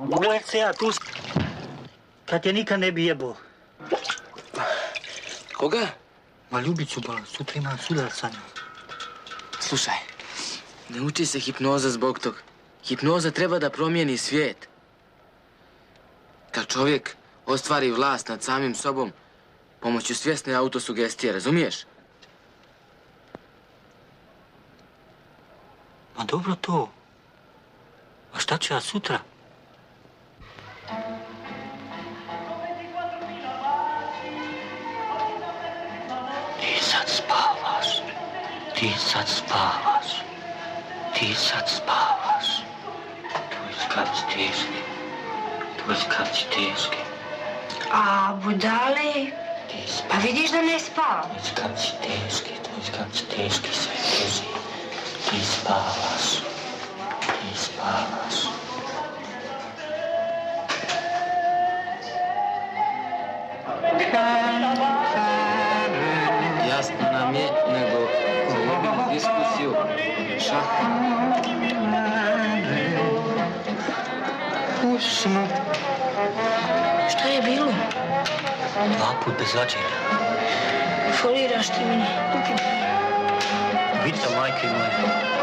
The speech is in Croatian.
Uvek se ja tu kad te nikad ne bi jebao. Koga? Ma Ljubicu, ba, sutra imam sudar sa njom. Slušaj, ne uči se hipnoza zbog tog. Hipnoza treba da promijeni svijet. Kad čovjek ostvari vlast nad samim sobom pomoću svjesne autosugestije, razumiješ? Ma dobro to. A šta ću ja sutra? Ti sad spavaš. Ti sad spavaš. Ti sad spavaš. Tvoj skač teški. Tvoj skač teški. A, budale, Ti spavaš. pa vidiš da ne spavam. Tvoj skač teški. Tvoj skač teški sve teži. Ti spavaš. Ti spavaš. Jasno nam je, nego zalubili diskusiju. Šah. Usno. Šta je bilo? Dva put bez vađenja. Foliraš ti meni. Vidite, majke moje.